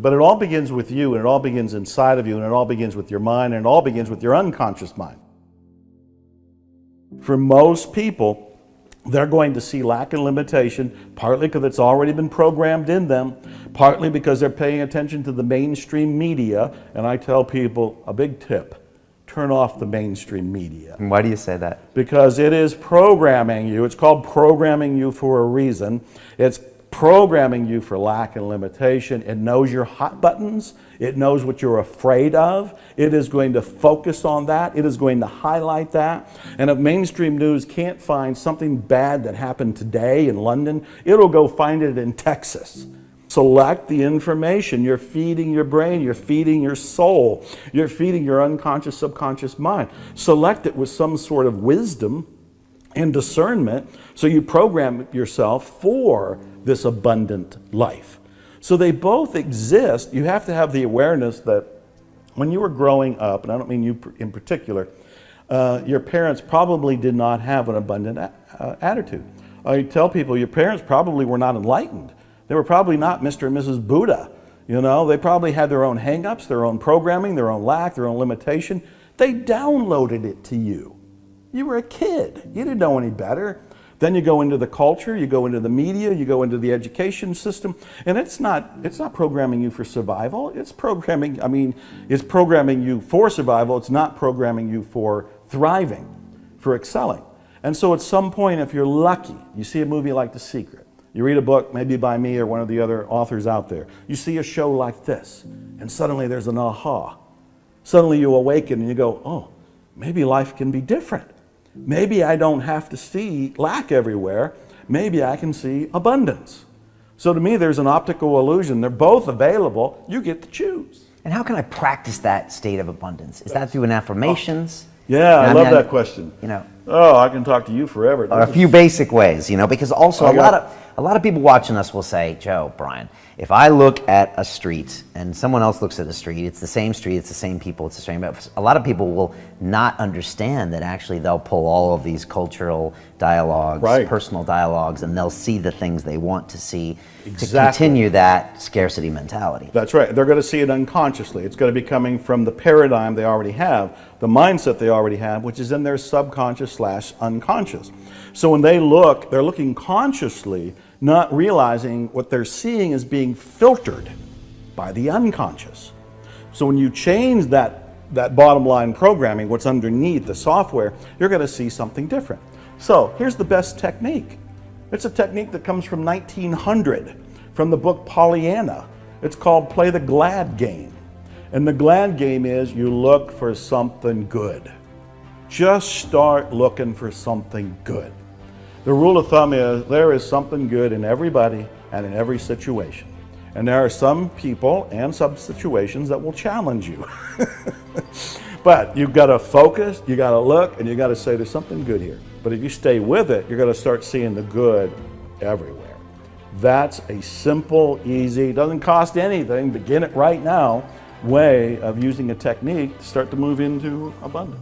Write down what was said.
But it all begins with you, and it all begins inside of you, and it all begins with your mind, and it all begins with your unconscious mind. For most people, they're going to see lack and limitation, partly because it's already been programmed in them, partly because they're paying attention to the mainstream media. And I tell people a big tip: turn off the mainstream media. And why do you say that? Because it is programming you. It's called programming you for a reason. It's programming you for lack and limitation. It knows your hot buttons. It knows what you're afraid of. It is going to focus on that. It is going to highlight that. And if mainstream news can't find something bad that happened today in London, it'll go find it in Texas. Select the information. You're feeding your brain, you're feeding your soul, you're feeding your unconscious, subconscious mind. Select it with some sort of wisdom and discernment, so you program yourself for this abundant life. So they both exist. You have to have the awareness that when you were growing up, and I don't mean you in particular, your parents probably did not have an abundant attitude. I tell people your parents probably were not enlightened. They were probably not Mr. and Mrs. Buddha. You know, they probably had their own hang-ups, their own programming, their own lack, their own limitation. They downloaded it to you. You were a kid. You didn't know any better. Then you go into the culture, you go into the media, you go into the education system, and it's not programming you for survival. It's programming you for survival. It's not programming you for thriving, for excelling. And so at some point, if you're lucky, you see a movie like The Secret, you read a book maybe by me or one of the other authors out there, you see a show like this, and suddenly there's an aha. Suddenly you awaken and you go, oh, maybe life can be different. Maybe I don't have to see lack everywhere. Maybe I can see abundance. So to me, there's an optical illusion. They're both available. You get to choose. And how can I practice that state of abundance? Is that through an affirmations? Yeah, I love that question. You know, oh, I can talk to you forever. Or a few basic ways, you know, because also a lot of people watching us will say, Joe, Brian, if I look at a street and someone else looks at a street, it's the same street, it's the same people, it's the same. A lot of people will not understand that actually they'll pull all of these cultural dialogues, personal dialogues, and they'll see the things they want to see to continue that scarcity mentality. That's right. They're going to see it unconsciously. It's going to be coming from the paradigm they already have, the mindset they already have, which is in their subconscious / unconscious. So when they look, they're looking consciously, not realizing what they're seeing is being filtered by the unconscious. So when you change that bottom line programming, what's underneath the software, you're going to see something different. So here's the best technique. It's a technique that comes from 1900, from the book Pollyanna. It's called Play the Glad Game. And the glad game is you look for something good. Just start looking for something good. The rule of thumb is there is something good in everybody and in every situation. And there are some people and some situations that will challenge you. But you've got to focus, you got to look, and you got to say there's something good here. But if you stay with it, you're going to start seeing the good everywhere. That's a simple, easy, doesn't cost anything, begin it right now, way of using a technique to start to move into abundance.